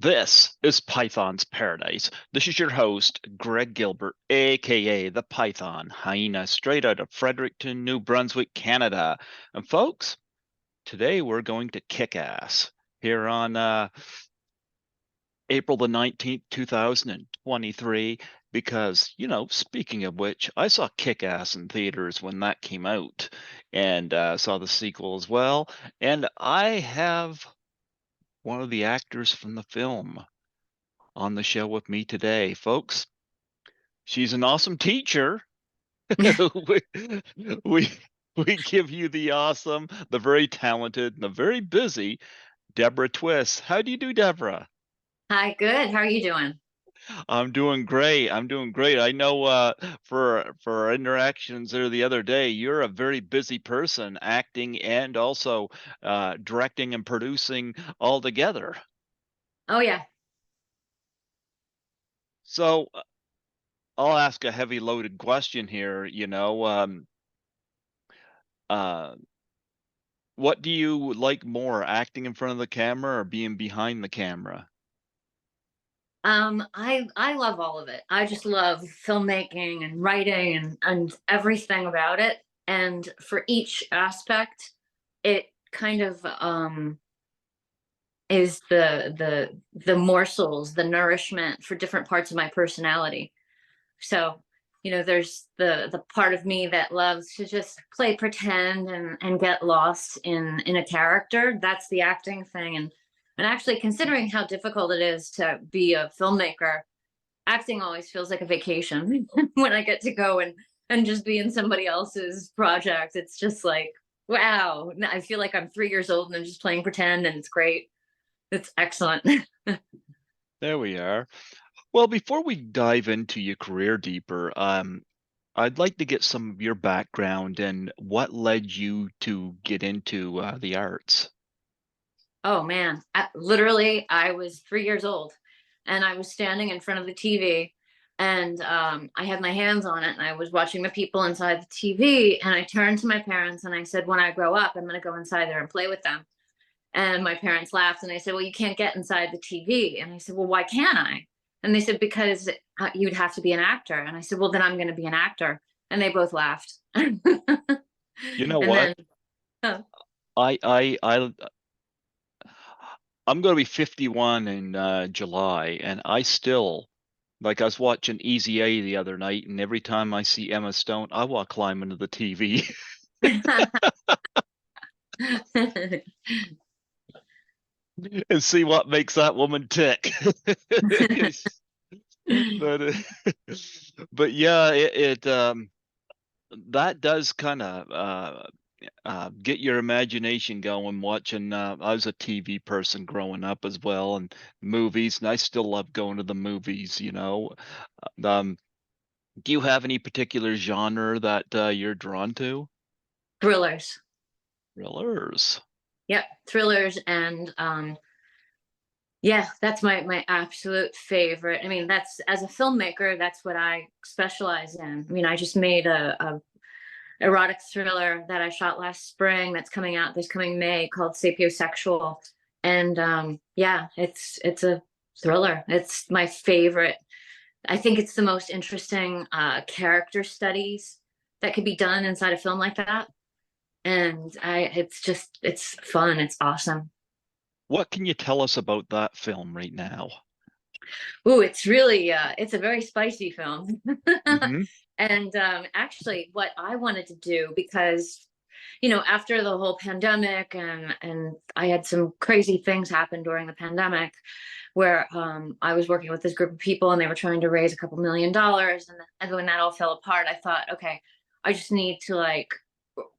This is Python's Paradise. This is your host, Greg Gilbert, aka the Python Hyena, straight out of Fredericton, New Brunswick, Canada. And folks, today we're going to kick ass here on April the 19th, 2023, because, speaking of which, I saw Kick Ass in theaters when that came out and saw the sequel as well. And I have one of the actors from the film on the show with me today, folks. She's an awesome teacher. we, we we give you the awesome, the very talented, and the very busy Deborah Twiss. How do you do, Deborah? Hi, good. How are you doing? I'm doing great. I'm doing great. I know for our interactions there the other day, you're a very busy person, acting and also directing and producing all together. Oh yeah. So I'll ask a heavy loaded question here, uh, what do you like more, acting in front of the camera or being behind the camera? I love all of it. I just love filmmaking and writing and everything about it. And for each aspect, it kind of is the morsels, the nourishment for different parts of my personality. So, there's the part of me that loves to just play pretend and get lost in a character. That's the acting thing. And actually considering how difficult it is to be a filmmaker, acting always feels like a vacation when I get to go and just be in somebody else's project. It's just like, wow, I feel like I'm 3 years old and I'm just playing pretend and it's great. It's excellent. There we are. Well, before we dive into your career deeper, I'd like to get some of your background and what led you to get into the arts. Oh man, literally, I was 3 years old and I was standing in front of the TV and I had my hands on it and I was watching the people inside the TV. And I turned to my parents and I said, when I grow up, I'm going to go inside there and play with them. And my parents laughed and they said, well, you can't get inside the TV. And I said, well, why can't I? And they said, because you'd have to be an actor. And I said, well, then I'm going to be an actor. And they both laughed. And You know what? then, oh, I I I I'm going to be 51 in July, and I still like I was watching Easy A the other night, and every time I see Emma Stone, I want to climb into the TV and see what makes that woman tick. But but yeah, it that does kind of get your imagination going watching. I was a TV person growing up as well, and movies, and I still love going to the movies. Um, do you have any particular genre that you're drawn to? Thrillers. Thrillers. Yep, thrillers and yeah, that's my absolute favorite. I mean, that's as a filmmaker, that's what I specialize in. I mean, I just made a erotic thriller that I shot last spring that's coming out this coming May called Sapiosexual. And yeah, it's a thriller. It's my favorite. I think it's the most interesting character studies that could be done inside a film like that. And it's fun. It's awesome. What can you tell us about that film right now? Ooh, it's really it's a very spicy film. Hmm. And actually what I wanted to do, because after the whole pandemic and I had some crazy things happen during the pandemic where I was working with this group of people and they were trying to raise a couple $1 million, and when that all fell apart, I thought, okay, I just need to like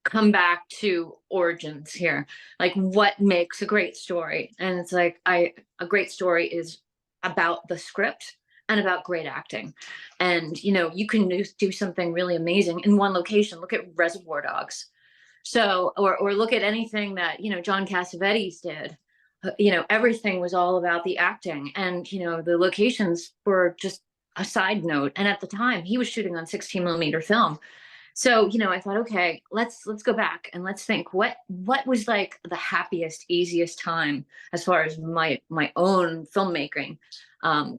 come back to origins here. Like what makes a great story? And it's like a great story is about the script and about great acting. And you can do something really amazing in one location. Look at Reservoir Dogs. So or look at anything that John Cassavetes did. Everything was all about the acting, and the locations were just a side note. And at the time he was shooting on 16 millimeter film, So, I thought, okay, let's go back and let's think what was like the happiest, easiest time as far as my own filmmaking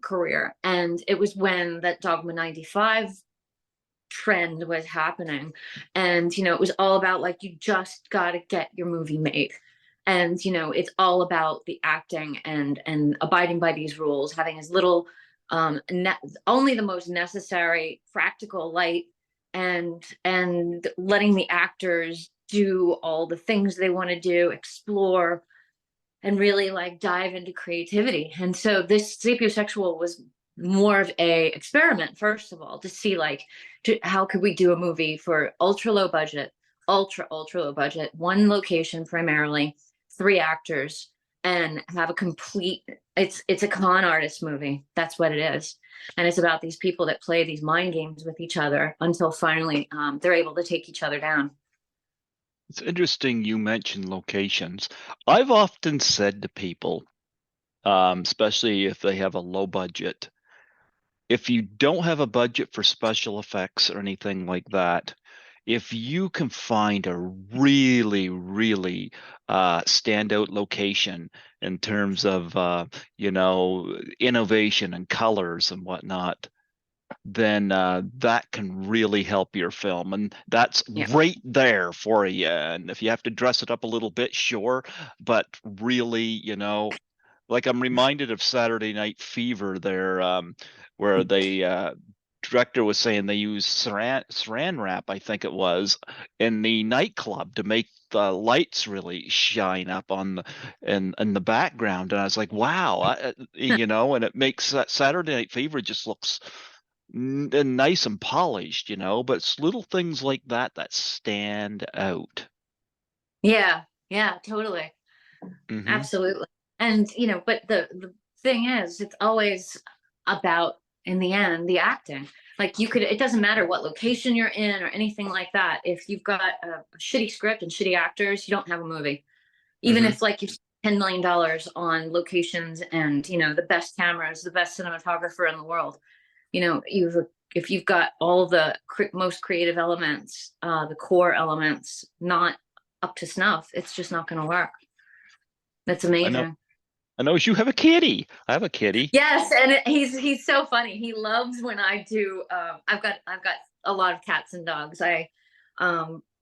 career. And it was when that Dogma 95 trend was happening. And, it was all about like, you just got to get your movie made. And, it's all about the acting and abiding by these rules, having as little, only the most necessary practical light, and letting the actors do all the things they want to do, explore, and really like dive into creativity. And so this sapiosexual was more of a experiment, first of all, to see like how could we do a movie for ultra low budget, ultra low budget, one location primarily, three actors, and have a complete, it's a con artist movie. That's what it is. And it's about these people that play these mind games with each other until finally they're able to take each other down. It's interesting you mentioned locations. I've often said to people, especially if they have a low budget, if you don't have a budget for special effects or anything like that, if you can find a really standout location in terms of innovation and colors and whatnot, then that can really help your film, and that's Yeah. right there for you. And if you have to dress it up a little bit, sure, but really, like I'm reminded of Saturday Night Fever there, where the director was saying they used saran wrap, I think it was, in the nightclub to make the lights really shine up on in the background. And I was like, wow, and it makes that Saturday Night Fever just looks nice and polished, but it's little things like that that stand out. Yeah, yeah, totally. Hmm. Absolutely. And, but the thing is, it's always about, in the end, the acting. Like it doesn't matter what location you're in or anything like that. If you've got a shitty script and shitty actors, you don't have a movie. Even Hmm. if like you've spent $10 million on locations and, the best cameras, the best cinematographer in the world, if you've got all the most creative elements, the core elements, not up to snuff, it's just not going to work. That's I know. amazing. I know you have a kitty. I have a kitty. Yes, and he's so funny. He loves when I do. I've got a lot of cats and dogs. I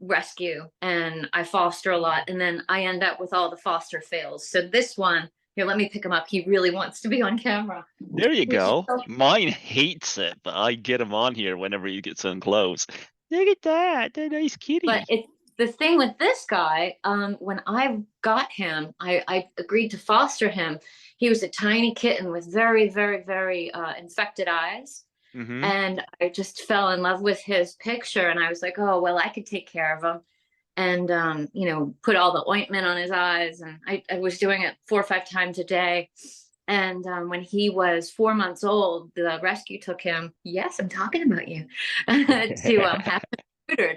rescue and I foster a lot, and then I end up with all the foster fails. So this one here, let me pick him up. He really wants to be on camera, There you which is go. so. Mine hates it, but I get him on here whenever you get so close. Look at that. That nice But kitty. it's the thing with this guy. When I got him, I agreed to foster him. He was a tiny kitten with very, very, very infected eyes. Hmm. And I just fell in love with his picture. And I was like, oh, well, I could take care of him. And, put all the ointment on his eyes. And I was doing it 4 or 5 times a day. And when he was 4 months old, the rescue took him. Yes, I'm talking about you. To have him neutered.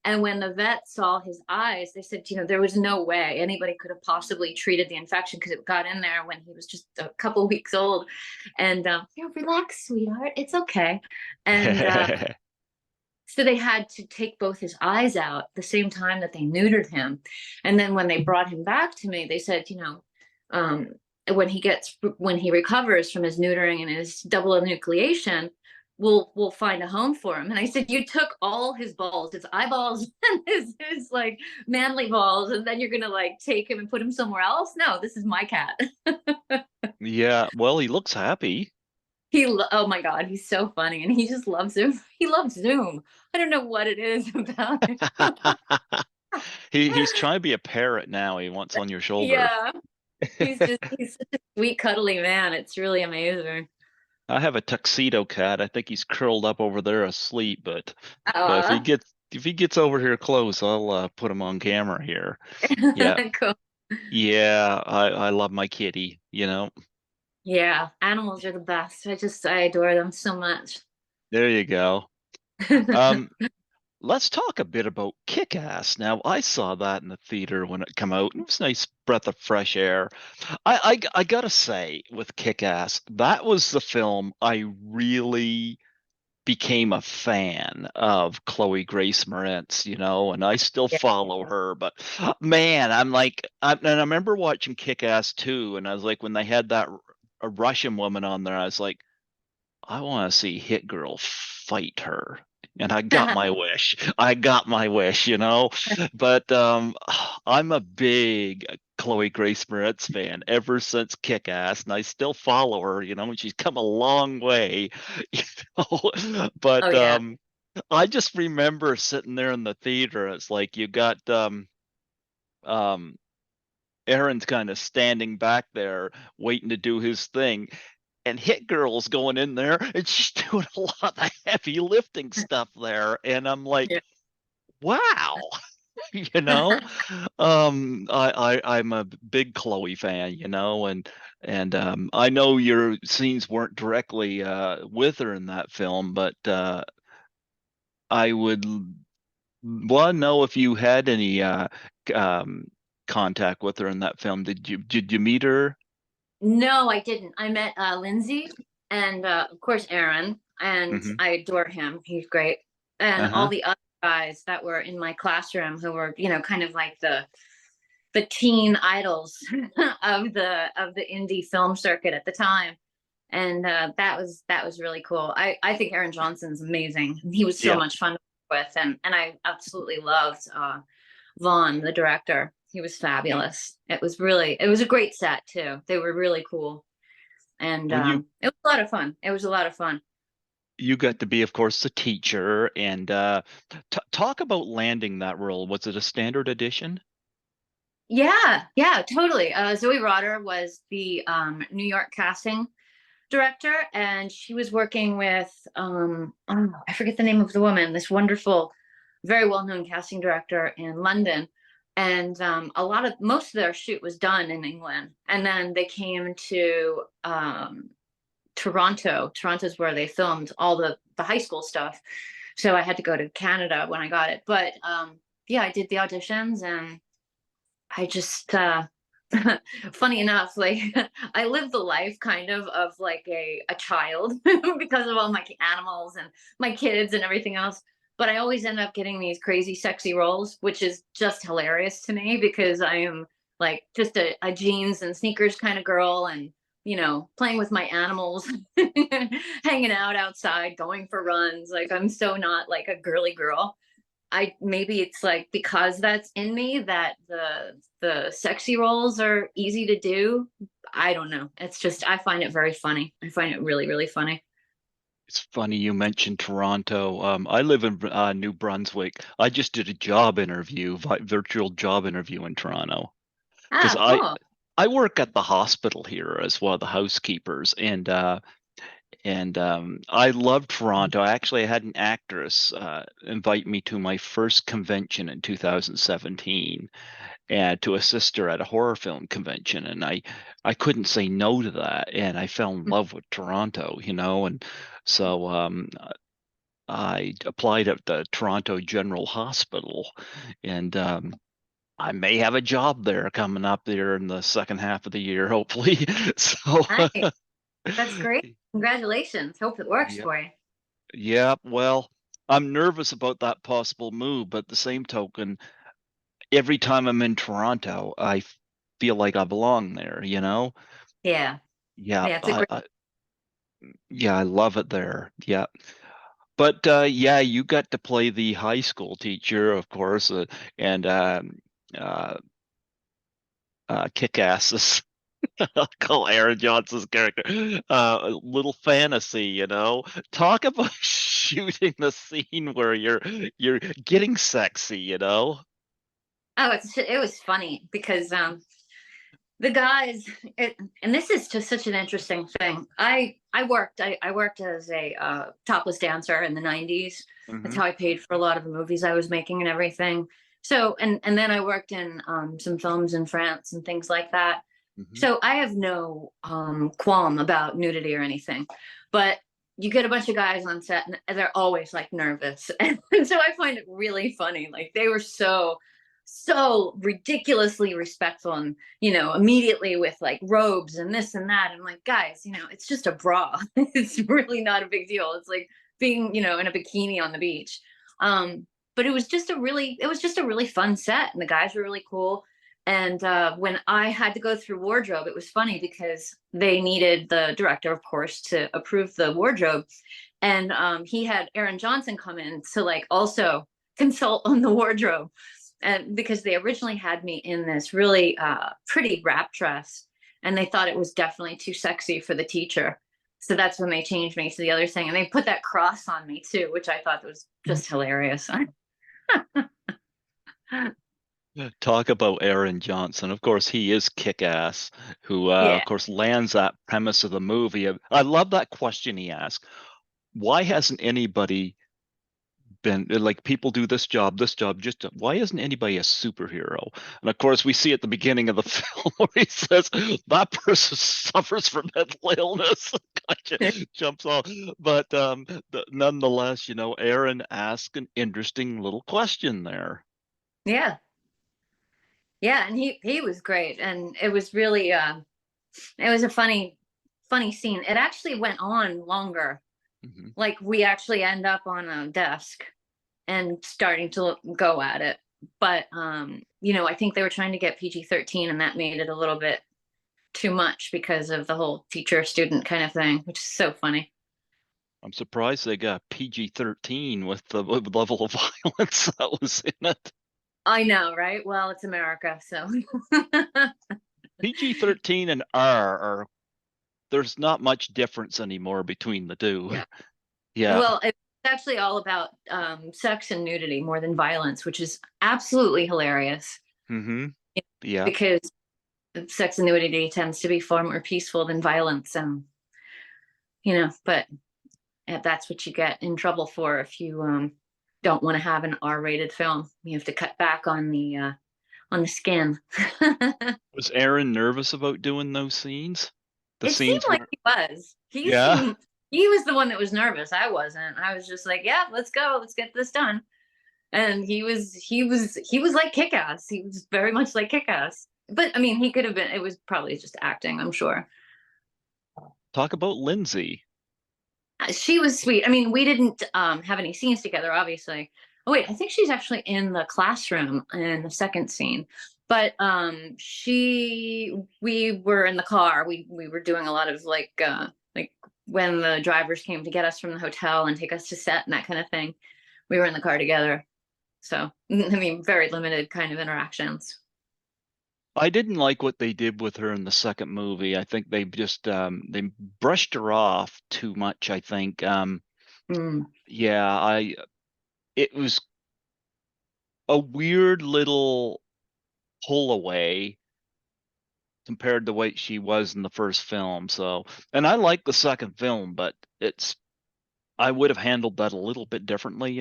And when the vet saw his eyes, they said, there was no way anybody could have possibly treated the infection because it got in there when he was just a couple weeks old. And relax, sweetheart, it's okay. And so they had to take both his eyes out the same time that they neutered him. And then when they brought him back to me, they said, um, when he recovers from his neutering and his double enucleation, we'll find a home for him. And I said, you took all his balls, his eyeballs, and his like manly balls, and then you're gonna like take him and put him somewhere else? No, this is my cat. Yeah, well, he looks happy. Oh my God, he's so funny, and he just loves him. He loves Zoom. I don't know what it is about him. He's trying to be a parrot now. He wants on your shoulder. Yeah, he's such a sweet, cuddly man. It's really amazing. I have a tuxedo cat. I think he's curled up over there asleep, but Aw. if he gets over here close, I'll put him on camera here. Yeah. Cool. Yeah, I love my kitty. Yeah, animals are the best. I adore them so much. There you go. Um, let's talk a bit about Kick-Ass. Now, I saw that in the theater when it came out. It was a nice breath of fresh air. I gotta say, with Kick-Ass, that was the film I really became a fan of Chloe Grace Moretz, and I still Yeah. follow her. But man, and I remember watching Kick-Ass 2, and I was like, when they had that a Russian woman on there, I was like, I want to see Hit Girl fight her. And I got my wish. I got my wish. But I'm a big Chloe Grace Moretz fan ever since Kick-Ass, and I still follow her, and she's come a long way. you Oh But yeah. I just remember sitting there in the theater. It's like you got um Aaron's kind of standing back there waiting to do his thing, and Hit Girl's going in there and she's doing a lot of heavy lifting stuff there. And I'm Yeah. like, wow, you know. I'm a big Chloe fan, and I know your scenes weren't directly with her in that film, but I would want to know if you had any um contact with her in that film. Did you meet her? No, I didn't. I met Lindsay and of course Aaron, and Hmm. I adore him. He's great. And all Uh-huh. the other guys that were in my classroom who were, kind of like the teen idols of the indie film circuit at the time. And that was really cool. I think Aaron Johnson's amazing. He was so Yeah. much fun to work with, and I absolutely loved Vaughn, the director. He was fabulous. It was a great set too. They were really cool, and Well, it was a lot of fun. It was a lot of fun. you got to be, of course, the teacher, and t talk about landing that role. Was it a standard edition? Yeah, yeah, totally. Zoe Rotter was the New York casting director, and she was working with oh, I forget the name of the woman, this wonderful, very well-known casting director in London. And most of their shoot was done in England, and then they came to Toronto. Toronto's where they filmed all the high school stuff. So I had to go to Canada when I got it. But yeah, I did the auditions, and I just funny enough, like I lived the life kind of like a child because of all my animals and my kids and everything else. But I always end up getting these crazy sexy roles, which is just hilarious to me because I am like just a jeans and sneakers kind of girl, and playing with my animals, hanging out outside, going for runs. Like I'm so not like a girly girl. I maybe it's like because that's in me that the sexy roles are easy to do. I don't know. It's just I find it very funny. I find it really, really funny. It's funny you mentioned Toronto. I live in New Brunswick. I just did a job interview, virtual job interview in Toronto, because Ah, cool. I work at the hospital here as well, the housekeepers, and I love Toronto. I actually had an actress invite me to my first convention in 2017, and to assist her at a horror film convention, and I couldn't say no to that, and I fell in love with Toronto, and so I applied at the Toronto General Hospital, and I may have a job there coming up there in the second half of the year, hopefully. So, Nice. That's great. Congratulations. Hope it works yeah, for you. yeah. Well, I'm nervous about that possible move, but the same token, every time I'm in Toronto, feel like I belong there. Yeah. Yeah, Yeah, it's a great. yeah, I love it there. Yeah. But yeah, you got to play the high school teacher, of course, and uh, kick-asses. I'll call Aaron Johnson's character Little Fantasy. Talk about shooting the scene where you're getting sexy. Oh, it was funny because the guys and this is just such an interesting thing. I worked as a topless dancer in the 90s. That's Hmm. how I paid for a lot of the movies I was making and everything. So and then I worked in some films in France and things like that. Hmm. So I have no qualm about nudity or anything. But you get a bunch of guys on set and they're always like nervous. And so I find it really funny. Like they were so ridiculously respectful, and immediately with like robes and this and that. I'm like, guys, it's just a bra. It's really not a big deal. It's like being, in a bikini on the beach. But it was just a really fun set, and the guys were really cool. And when I had to go through wardrobe, it was funny because they needed the director, of course, to approve the wardrobe. And he had Aaron Johnson come in to like also consult on the wardrobe. And because they originally had me in this really pretty wrap dress, and they thought it was definitely too sexy for the teacher. So that's when they changed me to the other thing. And they put that cross on me too, which I thought was just hilarious. Talk about Aaron Johnson. Of course, he is kick-ass, who, Yeah. of course, lands that premise of the movie. I love that question he asked. Why hasn't anybody been like people do this job, just why isn't anybody a superhero? And of course, we see at the beginning of the film where he says that person suffers from mental illness. Gotcha, jumps off. But nonetheless, Aaron asked an interesting little question there. Yeah. Yeah. And he was great. And it was really, it was a funny scene. It actually went on longer. Mhm. Like we actually end up on a desk and starting to go at it. But I think they were trying to get PG-13, and that made it a little bit too much because of the whole teacher student kind of thing, which is so funny. I'm surprised they got PG-13 with the level of violence that was in it. I know, right? Well, it's America, so PG-13 and R are there's not much difference anymore between the two. yeah. Yeah. Well, it's actually all about sex and nudity more than violence, which is absolutely hilarious Mm-hmm. Yeah. because sex and nudity tends to be far more peaceful than violence, and but that's what you get in trouble for if you don't want to have an R-rated film. You have to cut back on the skin. Was Aaron nervous about doing those scenes? The It seemed scenes like where, he was. yeah, He was the one that was nervous. I wasn't. I was just like, yeah, let's go, let's get this done. And he was like kick-ass. He was very much like kick-ass. But I mean, he could have been. It was probably just acting, I'm sure. talk about Lindsay. She was sweet. I mean, we didn't have any scenes together, obviously. Oh wait, I think she's actually in the classroom in the second scene. But we were in the car. We were doing a lot of like when the drivers came to get us from the hotel and take us to set and that kind of thing. We were in the car together. So I mean, very limited kind of interactions. I didn't like what they did with her in the second movie. I think they just they brushed her off too much, I think. Mm, Yeah, I it was a weird little pull away compared to what she was in the first film. So, and I like the second film, but I would have handled that a little bit differently,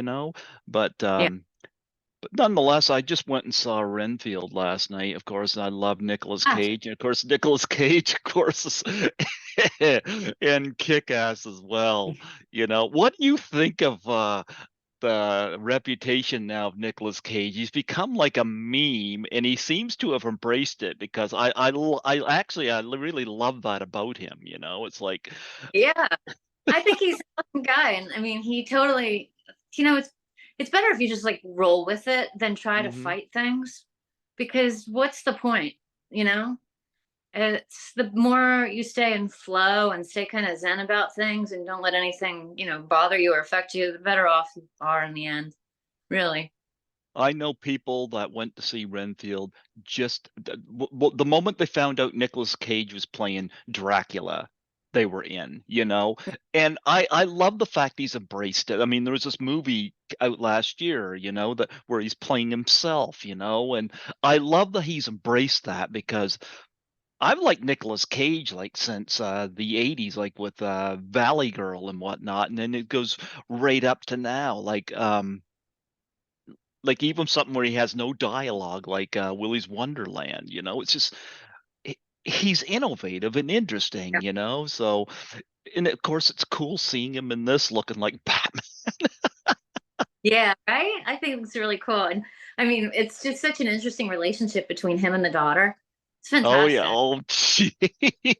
But yeah. nonetheless, I just went and saw Renfield last night. Of course, I love Nicolas Ah, Cage, and of course, Nicolas Cage, of course, is and Kick-Ass as well. What do you think of the reputation now of Nicolas Cage? He's become like a meme, and he seems to have embraced it because I really love that about him. It's like, yeah. I think he's a fun guy, and I mean, he totally, it's better if you just like roll with it than try to mhm. fight things, because what's the point, you know? It's the more you stay in flow and stay kind of zen about things and don't let anything, bother you or affect you, the better off you are in the end, really. I know people that went to see Renfield the moment they found out Nicolas Cage was playing Dracula, they were in, And I love the fact he's embraced it. I mean, there was this movie out last year, that where he's playing himself, and I love that he's embraced that because I've liked Nicolas Cage like since the 80s, like with Valley Girl and whatnot, and then it goes right up to now, like even something where he has no dialogue, like Willy's Wonderland. It's just he- he's innovative and interesting. So and of course it's cool seeing him in this looking like Batman. Yeah, right. I think it's really cool, and I mean, it's just such an interesting relationship between him and the daughter. It's Oh yeah. fantastic. Oh, gee.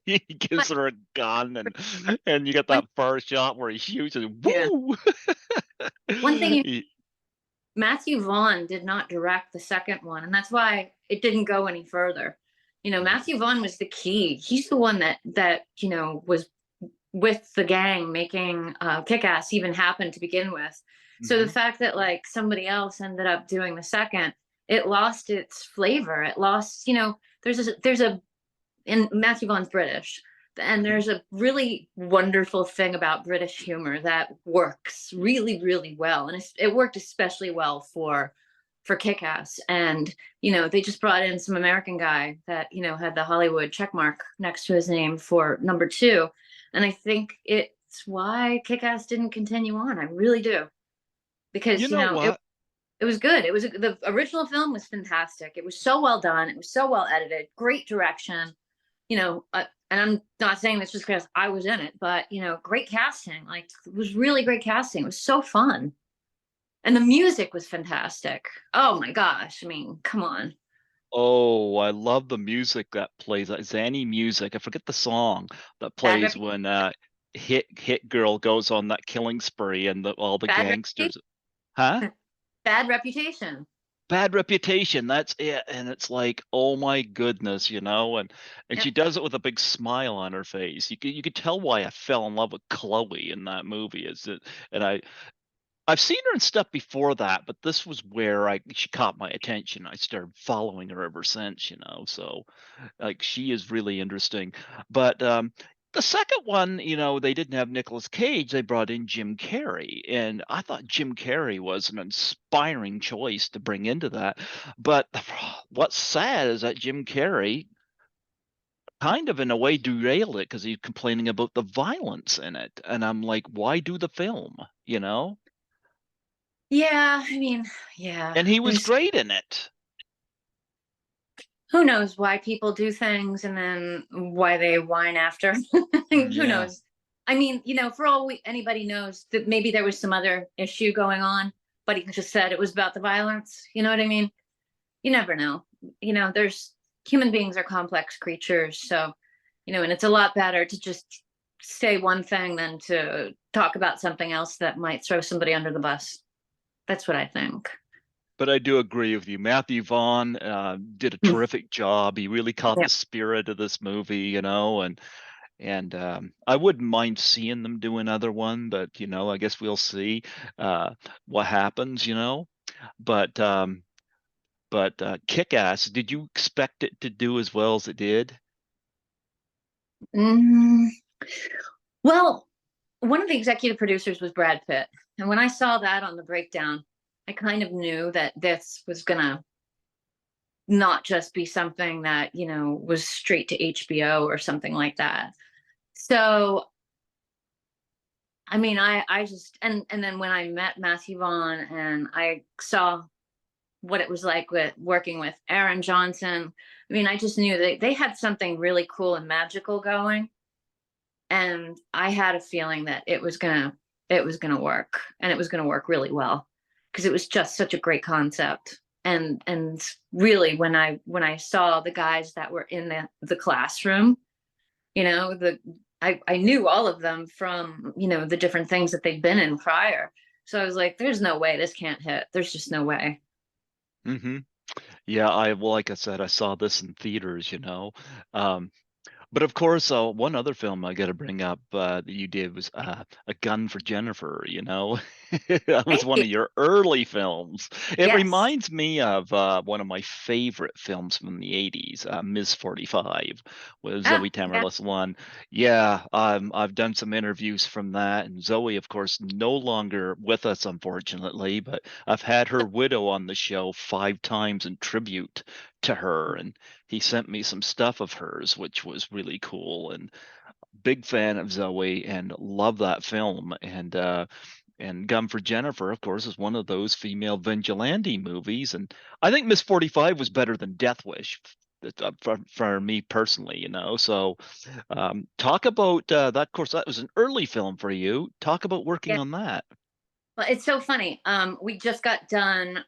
He But gives her a gun, and you get one, that first shot where he shoots and yeah, woo. one thing He- Matthew Vaughn did not direct the second one, and that's why it didn't go any further. Matthew Vaughn was the key. He's the one that was with the gang making Kick-Ass even happen to begin with. So the Mhm. fact that like somebody else ended up doing the second, it lost its flavor. It lost, there's a and Matthew Vaughn's British. And Mhm. there's a really wonderful thing about British humor that works really, really well, and it worked especially well for Kick-Ass. And they just brought in some American guy that had the Hollywood check mark next to his name for number two, and I think it's why Kick-Ass didn't continue on. I really do, You because know what? it was good. The original film was fantastic. It was so well done. It was so well edited. Great direction. And I'm not saying this just because I was in it, but great casting. Like, it was really great casting. It was so fun, and the music was fantastic. Oh my gosh! I mean, come on. Oh, I love the music that plays. Zanny music. I forget the song that Bad plays reputation. when Hit Girl goes on that killing spree and all the Bad reputation. gangsters. Huh? Bad reputation. Bad Reputation, that's it. And it's like, oh my goodness, and Yep. she does it with a big smile on her face. You could tell why I fell in love with Chloe in that movie. Is it and I've seen her in stuff before that, but this was where I she caught my attention. I started following her ever since. So like she is really interesting. But the second one, they didn't have Nicolas Cage. They brought in Jim Carrey, and I thought Jim Carrey was an inspiring choice to bring into that. But what's sad is that Jim Carrey kind of in a way derailed it because he's complaining about the violence in it, and I'm like, why do the film? You know? Yeah. I mean, yeah. And he was There's great in it. Who knows why people do things and then why they whine after. Who Yeah. knows? I mean, for all anybody knows that maybe there was some other issue going on, but he just said it was about the violence. You know what I mean? You never know. There's human beings are complex creatures. So, and it's a lot better to just say one thing than to talk about something else that might throw somebody under the bus. That's what I think. But I do agree with you. Matthew Vaughn did a Mm. terrific job. He really caught Yeah. the spirit of this movie, and I wouldn't mind seeing them do another one, but I guess we'll see uh, what happens. But Kick-Ass, did you expect it to do as well as it did? Mm, well, one of the executive producers was Brad Pitt. And when I saw that on the breakdown, I kind of knew that this was going to not just be something that, was straight to HBO or something like that. So, I mean, I just, and then when I met Matthew Vaughn and I saw what it was like with working with Aaron Johnson, I mean, I just knew that they had something really cool and magical going. And I had a feeling that it was gonna work, and it was gonna work really well, because it was just such a great concept. And really, when I saw the guys that were in the classroom, the I knew all of them from the different things that they've been in prior. So I was like, there's no way this can't hit. There's just no way. Hmm. Yeah, well, like I said, I saw this in theaters. Um, But of course, one other film I got to bring up that you did was A Gun for Jennifer. That was Thank one you. of your early films. It Yes. reminds me of one of my favorite films from the 80s, Ms. 45, with Oh, Zoe yeah. Tamerlis one. Yeah, I've done some interviews from that, and Zoe, of course, no longer with us, unfortunately, but I've had her widow on the show 5 times in tribute to her, and he sent me some stuff of hers, which was really cool. And big fan of Zoe and love that film. And Gun for Jennifer, of course, is one of those female vigilante movies. And I think Miss 45 was better than Death Wish. For me personally. So talk about that. Of course, that was an early film for you. Talk about working Yeah. on that. Well, it's so funny. We just got done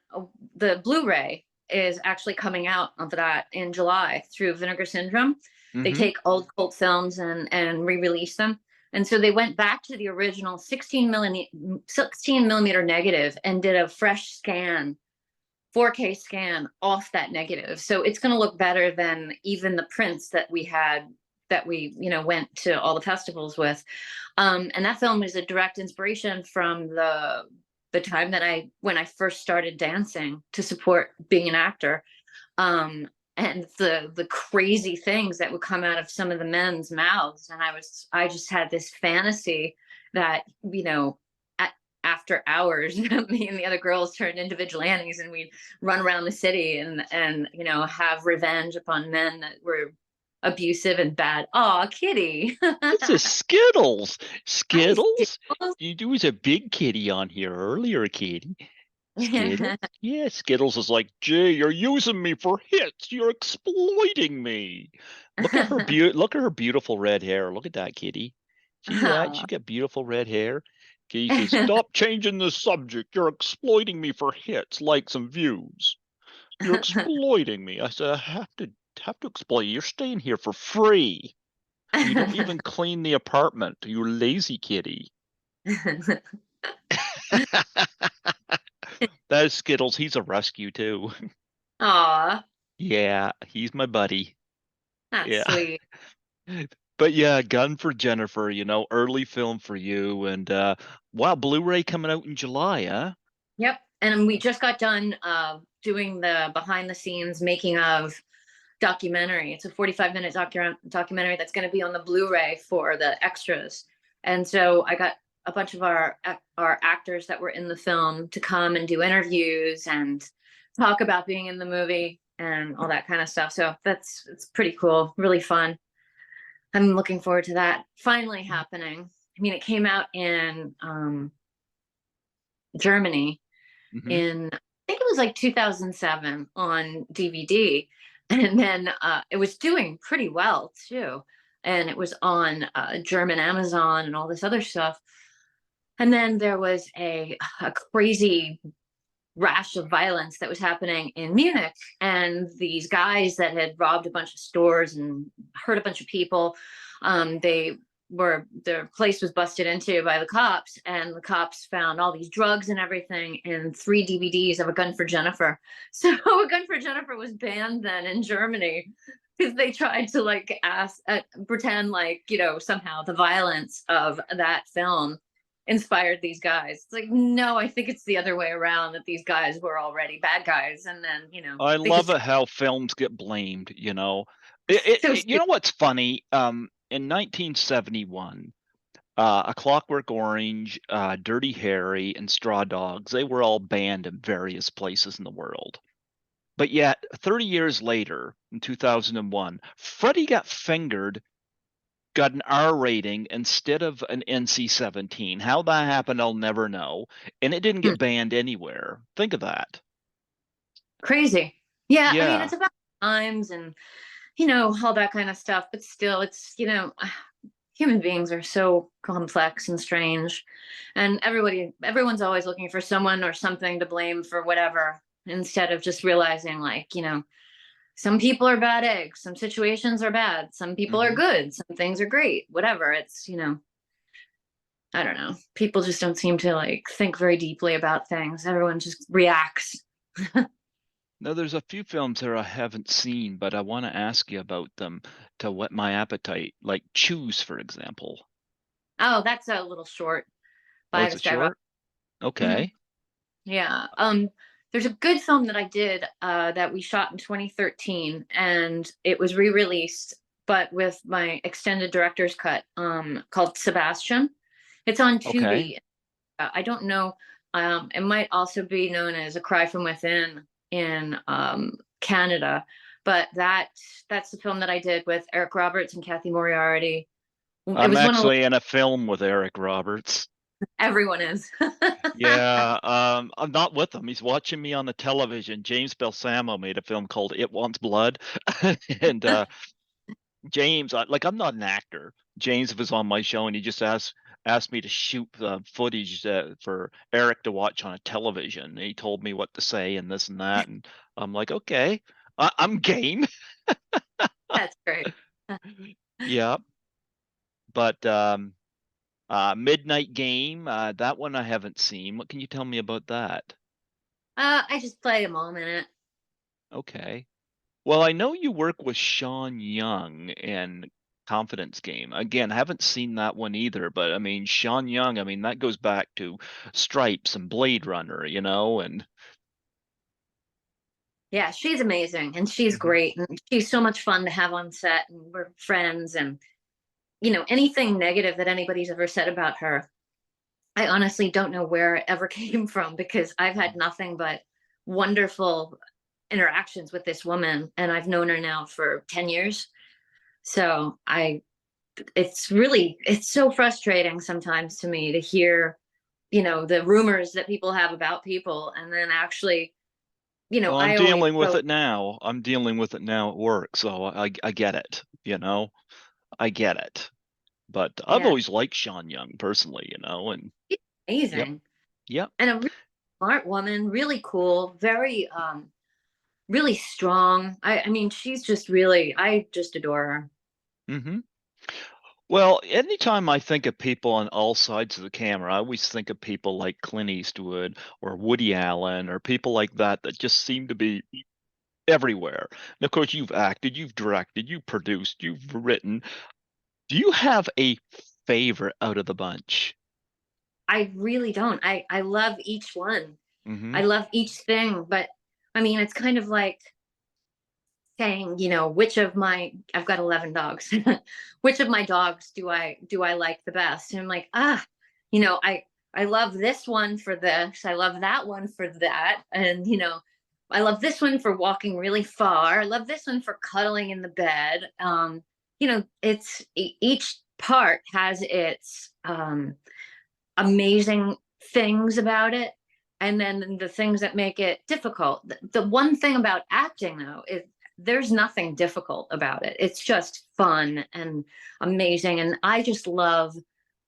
the Blu-ray. is actually coming out of that in July through Vinegar Syndrome. They Mm-hmm. take old cult films and re-release them. And so they went back to the original 16 millimeter negative and did a fresh scan, 4K scan off that negative. So it's going to look better than even the prints that we had, that we, went to all the festivals with. And that film is a direct inspiration from the time that when I first started dancing to support being an actor. Um, and the crazy things that would come out of some of the men's mouths. And I just had this fantasy that, after hours, me and the other girls turned into vigilantes, and we'd run around the city and have revenge upon men that were abusive and bad. Aw, kitty. It's a Skittles. Hi, Skittles? Skittles. You was a big kitty on here earlier, kitty. Skittles? Yeah, Skittles is like, Jay, you're using me for hits. You're exploiting me. Look at her beautiful red hair. Look at that kitty. See that? She Oh. got beautiful red hair. Kitty says, stop changing the subject. You're exploiting me for hits, likes, and views. You're exploiting me. I said, I have to exploit you. You're staying here for free. You don't even clean the apartment. You lazy kitty. That is Skittles. He's a rescue too. Aw, Yeah, he's my buddy. that's Yeah. sweet. But yeah, Gun for Jennifer, early film for you. And wow, Blu-ray coming out in July, huh? Yep. And we just got done doing the behind the scenes making of documentary. It's a 45-minute documentary that's going to be on the Blu-ray for the extras. And so I got a bunch of our actors that were in the film to come and do interviews and talk about being in the movie and all that kind of stuff. So it's pretty cool, really fun. I'm looking forward to that finally happening. I mean, it came out in Germany Hmm. in, I think it was like 2007 on DVD. And then it was doing pretty well too. And it was on German Amazon and all this other stuff. And then there was a crazy rash of violence that was happening in Munich. And these guys that had robbed a bunch of stores and hurt a bunch of people, their place was busted into by the cops, and the cops found all these drugs and everything and 3 DVDs of A Gun for Jennifer. So A Gun for Jennifer was banned then in Germany because they tried to pretend like, somehow the violence of that film inspired these guys. It's like, no, I think it's the other way around, that these guys were already bad guys, and then I they love just it how films get blamed. so You stupid. know what's funny? In 1971, A Clockwork Orange, Dirty Harry, and Straw Dogs, they were all banned in various places in the world. But yet, 30 years later, in 2001, Freddy Got Fingered got an R rating instead of an NC-17. How that happened, I'll never know. And it didn't Hmm. get banned anywhere. Think of that. Crazy. Yeah, I mean, Yeah. it's about times and all that kind of stuff, but still, it's human beings are so complex and strange, and everyone's always looking for someone or something to blame for whatever, instead of just realizing, like, some people are bad eggs, some situations are bad, some people are Hmm. good, some things are great, whatever. It's, I don't know, people just don't seem to like think very deeply about things. Everyone just reacts. Now, there's a few films there I haven't seen, but I want to ask you about them to whet my appetite, like Choose, for example. Oh, that's a little short Oh, by it's a this guy, Rob. short? Mhm. Okay. Yeah. There's a good film that I did that we shot in 2013, and it was re-released, but with my extended director's cut, called Sebastian. It's on Okay. Tubi. I don't know. It might also be known as A Cry from Within in Canada, but that's the film that I did with Eric Roberts and Kathy Moriarty. It I'm was one of actually in a film with Eric Roberts. everyone is. Yeah, I'm not with him. He's watching me on the television. James Balsamo made a film called It Wants Blood. And James, I'm not an actor. James was on my show, and he just asked me to shoot footage for Eric to watch on a television. And he told me what to say and this and that, and I'm like, okay, I'm game. That's great. Yeah, but Midnight Game, that one I haven't seen. What can you tell me about that? I just play a mom in it. Okay. Well, I know you work with Sean Young in Confidence Game. Again, I haven't seen that one either, but I mean, Sean Young, I mean, that goes back to Stripes and Blade Runner, and Yeah, she's amazing and she's Mhm. great and she's so much fun to have on set and we're friends and anything negative that anybody's ever said about her, I honestly don't know where it ever came from because I've had Mhm. nothing but wonderful interactions with this woman and I've known her now for 10 years. So it's so frustrating sometimes to me to hear, the rumors that people have about people and then actually, Well, I'm I always dealing with go, it now. I'm dealing with it now at work, so I get it. I get it. But I've yeah, always liked Sean Young personally, and she's yep, amazing yep. and a really smart woman, really cool, very really strong. I mean, she's just really, I just adore her. hmm Well, anytime I think of people on all sides of the camera, I always think of people like Clint Eastwood or Woody Allen or people like that just seem to be everywhere. And of course, you've acted, you've directed, you've produced, you've written. Do you have a favorite out of the bunch? I really don't. I love each one. Hmm I love each thing, but I mean, it's kind of like saying, which of my I've got 11 dogs. Which of my dogs do I like the best? And I'm like, I love this one for this. I love that one for that. And I love this one for walking really far. I love this one for cuddling in the bed. Each part has its amazing things about it and then the things that make it difficult. The one thing about acting though is there's nothing difficult about it. It's just fun and amazing and I just love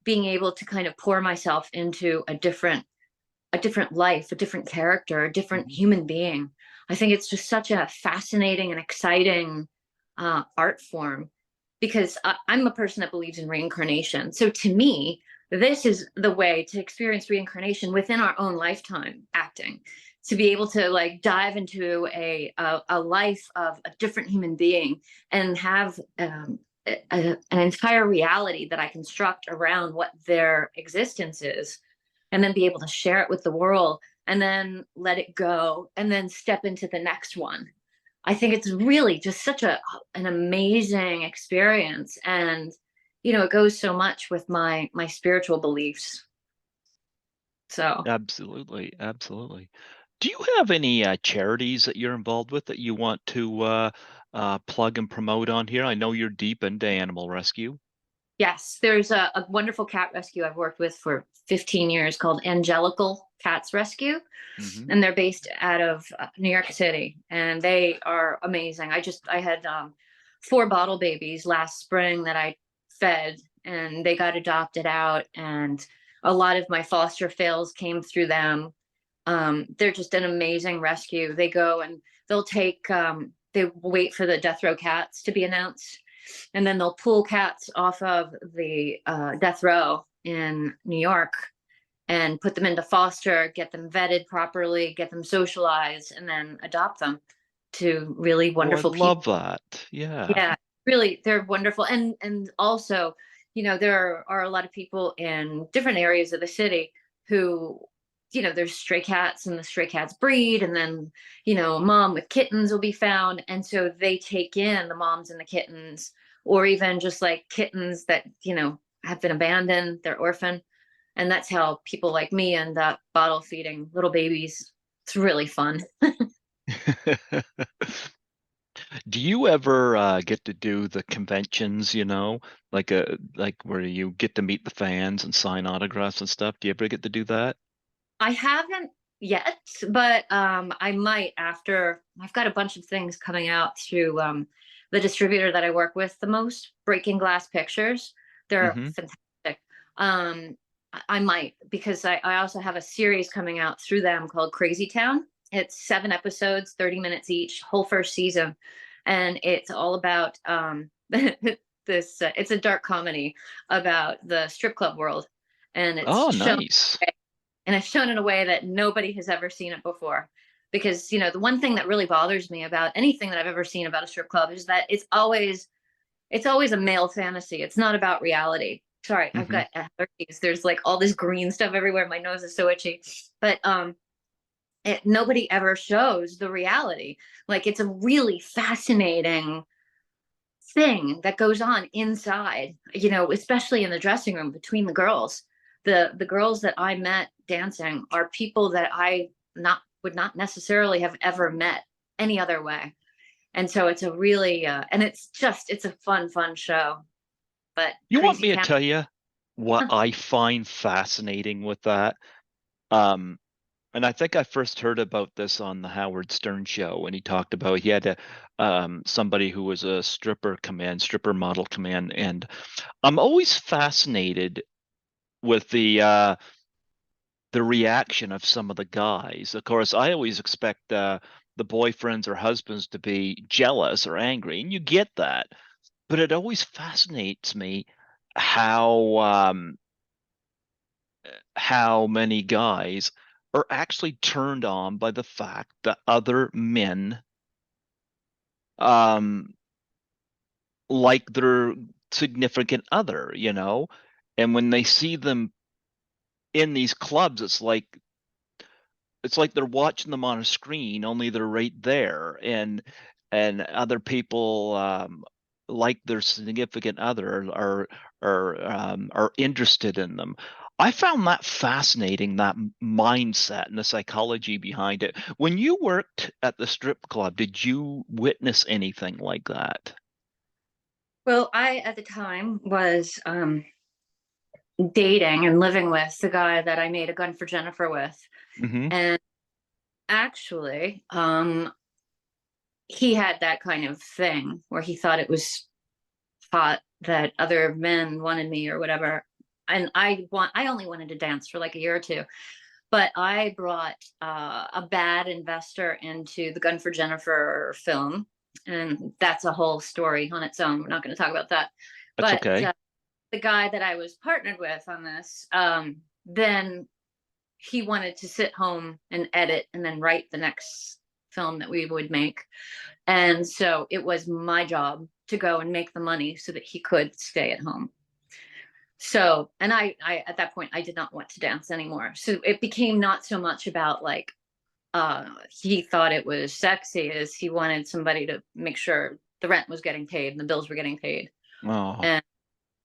being able to kind of pour myself into a different life, a different character, a different hmm human being. I think it's just such a fascinating and exciting art form because I'm a person that believes in reincarnation. So to me, this is the way to experience reincarnation within our own lifetime acting, to be able to like dive into a life of a different human being and have an entire reality that I construct around what their existence is and then be able to share it with the world and then let it go and then step into the next one. I think it's really just such an amazing experience and it goes so much with my spiritual beliefs. So, Absolutely, absolutely. Do you have any charities that you're involved with that you want to plug and promote on here? I know you're deep into animal rescue. yes, there's a wonderful cat rescue I've worked with for 15 years called Angelical Cats Rescue. Hmm And they're based out of New York City, and they are amazing. I had 4 bottle babies last spring that I fed, and they got adopted out, and a lot of my foster fails came through them. They're just an amazing rescue. They go and they wait for the death row cats to be announced, and then they'll pull cats off of the death row in New York and put them into foster, get them vetted properly, get them socialized, and then adopt them to really Oh, I wonderful people. love that. Yeah. Yeah, really, they're wonderful. And also, there are a lot of people in different areas of the city who, there's stray cats and the stray cats breed, and then, a mom with kittens will be found. And so they take in the moms and the kittens, or even just like kittens that, have been abandoned, they're orphan. And that's how people like me end up bottle feeding little babies. It's really fun. Do you ever get to do the conventions, like where you get to meet the fans and sign autographs and stuff? Do you ever get to do that? I haven't yet, but I might after. I've got a bunch of things coming out through the distributor that I work with the most, Breaking Glass Pictures. They're Hmm. fantastic. I might, because I also have a series coming out through them called Crazytown. It's 7 episodes, 30 minutes each, whole first season. And it's all about this, it's a dark comedy about the strip club world. And Oh, it's shown, nice. and it's shown in a way that nobody has ever seen it before. Because, the one thing that really bothers me about anything that I've ever seen about a strip club is that it's always a male fantasy. It's not about reality. Sorry, I've Hmm. got allergies. There's like all this green stuff everywhere. My nose is so itchy. But nobody ever shows the reality. Like, it's a really fascinating thing that goes on inside, especially in the dressing room between the girls. The girls that I met dancing are people that I not would not necessarily have ever met any other way. And so it's a really and it's a fun show. But You want Crazy me to Town. tell you what I find fascinating with that? Um, and I think I first heard about this on the Howard Stern show when he talked about he had somebody who was a stripper model come in, and I'm always fascinated with the reaction of some of the guys. Of course, I always expect the boyfriends or husbands to be jealous or angry, and you get that. But it always fascinates me how how many guys are actually turned on by the fact that other men um like their significant other, and when they see them in these clubs, it's like they're watching them on a screen, only they're right there, and other people like their significant other are interested in them. I found that fascinating, that mindset and the psychology behind it. When you worked at the strip club, did you witness anything like that? Well, I at the time was dating and living with the guy that I made a gun for Jennifer with. Hmm. And actually, he had that kind of thing where he thought it was hot that other men wanted me or whatever. And I only wanted to dance for like a year or two. But I brought a bad investor into the Gun for Jennifer film, and that's a whole story on its own. We're not going to talk about that. That's But okay. the guy that I was partnered with on this, then he wanted to sit home and edit and then write the next film that we would make. And so it was my job to go and make the money so that he could stay at home. So, and I at that point I did not want to dance anymore. So it became not so much about like he thought it was sexy as he wanted somebody to make sure the rent was getting paid and the bills were getting paid. Oh, And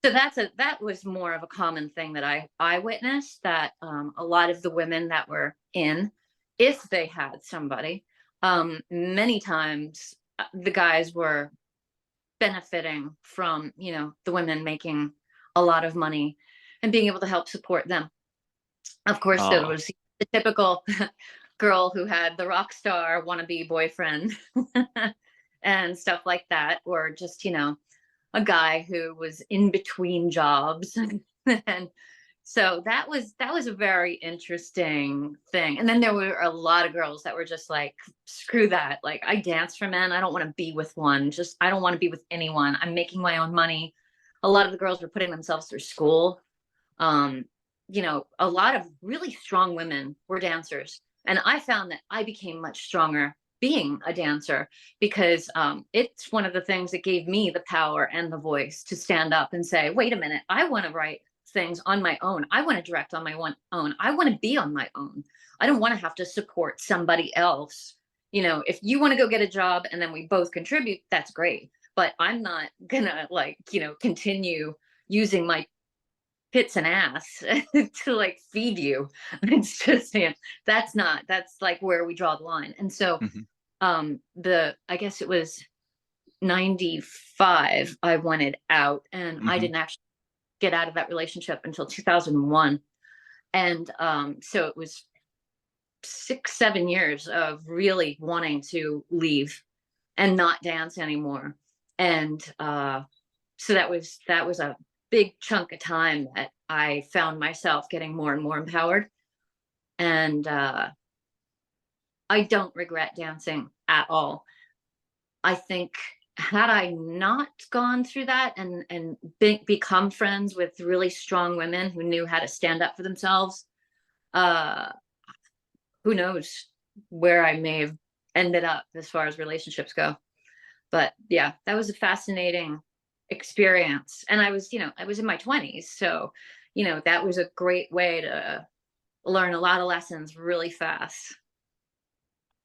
so that was more of a common thing that I witnessed, that a lot of the women that were in, if they had somebody, many times the guys were benefiting from, the women making a lot of money and being able to help support them. Of course, there oh. was the typical girl who had the rock star wannabe boyfriend and stuff like that, or just, a guy who was in between jobs. And so that was a very interesting thing. And then there were a lot of girls that were just like, screw that. Like, I dance for men. I don't want to be with one. Just, I don't want to be with anyone. I'm making my own money. A lot of the girls were putting themselves through school. Um, a lot of really strong women were dancers. And I found that I became much stronger being a dancer, because it's one of the things that gave me the power and the voice to stand up and say, wait a minute, I want to write things on my own. I want to direct on my own. I want to be on my own. I don't want to have to support somebody else. If you want to go get a job and then we both contribute, that's great. But I'm not gonna like, continue using my pits and ass to like feed you. It's just, that's like where we draw the line. And so Hmm. I guess it was 95, I wanted out, and I Hmm. didn't actually get out of that relationship until 2001. And so it was 6 7 years of really wanting to leave and not dance anymore. And so that was a big chunk of time that I found myself getting more and more empowered. And I don't regret dancing at all. I think had I not gone through that and become friends with really strong women who knew how to stand up for themselves, uh, who knows where I may have ended up as far as relationships go. But yeah, that was a fascinating experience. And I was in my 20s. So, that was a great way to learn a lot of lessons really fast.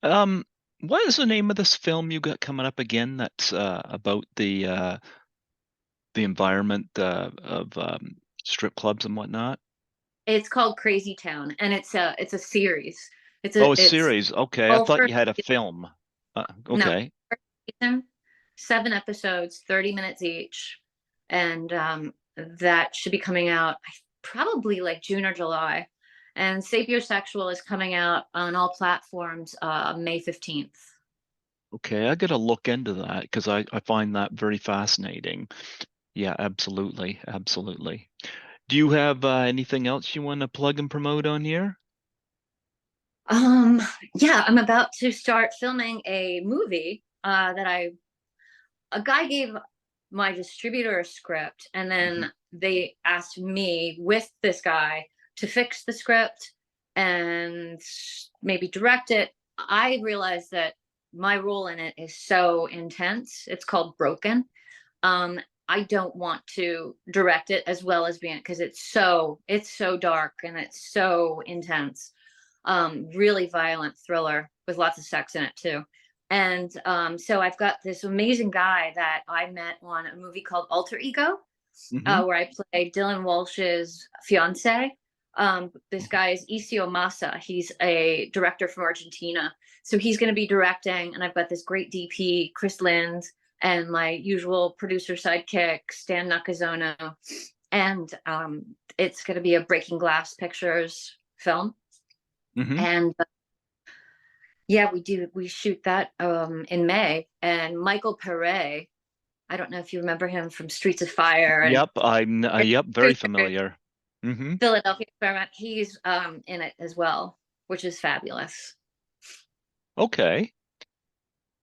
Um, what is the name of this film you got coming up again that's about the environment of strip clubs and whatnot? It's called Crazytown, and it's a series. Oh, a It's series. Okay, I all thought for you had a film. no Okay. season, 7 episodes, 30 minutes each, and that should be coming out probably like June or July. And Sapiosexual is coming out on all platforms May 15th. Okay, I gotta look into that because I find that very fascinating. Yeah, absolutely, absolutely. Do you have anything else you want to plug and promote on here? Um, yeah, I'm about to start filming a movie that a guy gave my distributor a script, and Hmm. then they asked me with this guy to fix the script and maybe direct it. I realized that my role in it is so intense. It's called Broken. Um, I don't want to direct it as well as being, because it's so dark and it's so intense. Really violent thriller with lots of sex in it too. And so I've got this amazing guy that I met on a movie called Alter Ego, Hmm. where I play Dylan Walsh's fiance. This guy is Isio Masa. He's a director from Argentina. So he's going to be directing, and I've got this great DP, Chris Lind, and my usual producer sidekick, Stan Nakazono. And it's going to be a Breaking Glass Pictures film. Hmm. And yeah, we shoot that in May. And Michael Pere, I don't know if you remember him from Streets of Fire and Yep, yep, very familiar. Hmm. Philadelphia Experiment. He's in it as well, which is fabulous. Okay.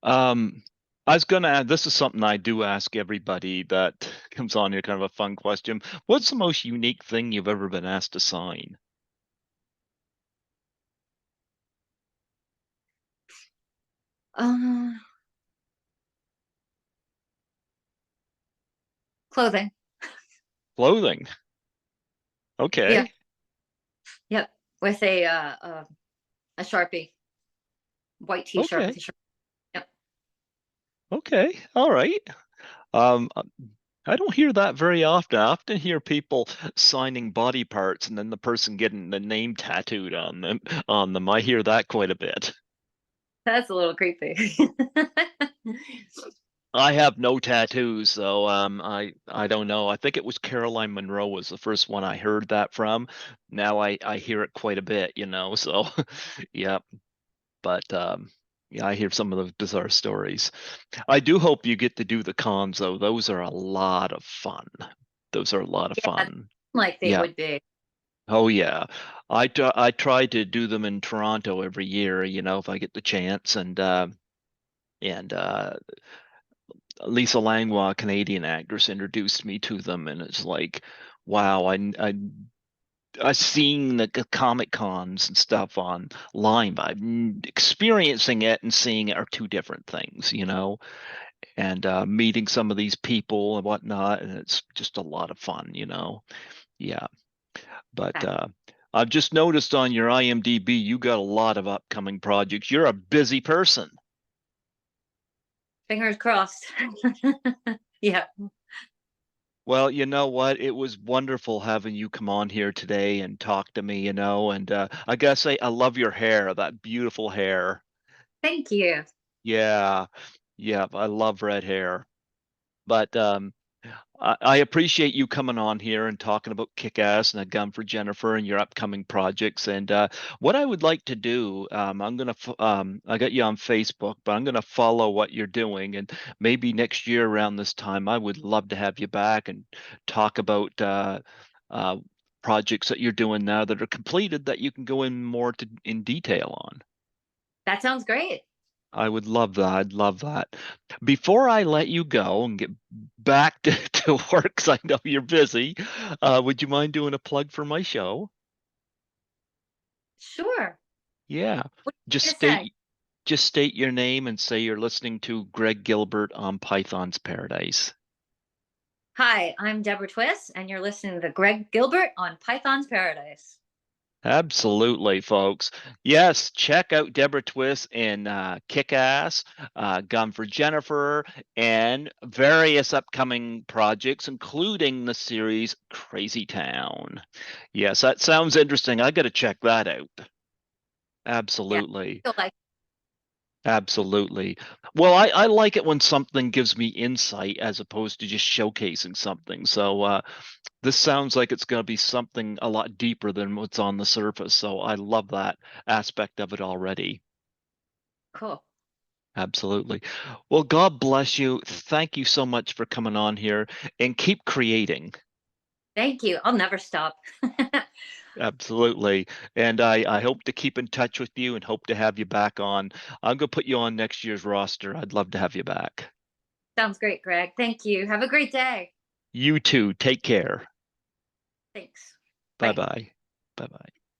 Um, I was gonna add, this is something I do ask everybody that comes on here, kind of a fun question. What's the most unique thing you've ever been asked to sign? Uh, Clothing. Clothing. Yeah. Okay. Yep. With a Sharpie, white T-shirt with Okay. a Sharpie. Yep. Okay. All right. Um, uh, I don't hear that very often. I often hear people signing body parts and then the person getting the name tattooed on them. I hear that quite a bit. That's a little creepy. I have no tattoos, so I don't know. I think it was Caroline Monroe was the first one I heard that from. Now I hear it quite a bit, so yeah. But yeah, I hear some of the bizarre stories. I do hope you get to do the cons though. Those are a lot of fun. Those are a lot of Yeah, fun. like they Yeah. would be. Oh yeah. I try to do them in Toronto every year, if I get the chance and Lisa Langlois, a Canadian actress, introduced me to them, and it's like, wow, I've seen the Comic Cons and stuff online, but experiencing it and seeing it are two different things. And meeting some of these people and whatnot, and it's just a lot of fun. Yeah, but I've just noticed on your IMDb you got a lot of upcoming projects. You're a busy person. Fingers crossed. Yeah. Well, you know what? It was wonderful having you come on here today and talk to me, and I gotta say, I love your hair, that beautiful hair. Thank you. Yeah, yeah, I love red hair. But I appreciate you coming on here and talking about Kick-Ass and A Gun for Jennifer and your upcoming projects. And what I would like to do, I got you on Facebook, but I'm gonna follow what you're doing, and maybe next year around this time, I would love to have you back and talk about uh, projects that you're doing now that are completed that you can go in more in detail on. That sounds great. I would love that. I'd love that. Before I let you go and get back to work, 'cause I know you're busy, would you mind doing a plug for my show? Sure. Yeah. What are Just you going to say? state just state your name and say you're listening to Greg Gilbert on Python's Paradise. Hi, I'm Deborah Twiss, and you're listening to Greg Gilbert on Python's Paradise. Absolutely, folks. Yes, check out Deborah Twiss in Kick-Ass, Gun for Jennifer, and various upcoming projects, including the series Crazytown. Yes, that sounds interesting. I got to check that out. Yeah, Absolutely. feel like Absolutely. Well, I like it when something gives me insight as opposed to just showcasing something. So this sounds like it's going to be something a lot deeper than what's on the surface. So I love that aspect of it already. cool. Absolutely. Well, God bless you. Thank you so much for coming on here and keep creating. Thank you. I'll never stop. Absolutely. And I hope to keep in touch with you and hope to have you back on. I'm going to put you on next year's roster. I'd love to have you back. Sounds great, Greg. Thank you. Have a great day. You too. Take care. Thanks. Bye Bye. bye. Bye bye.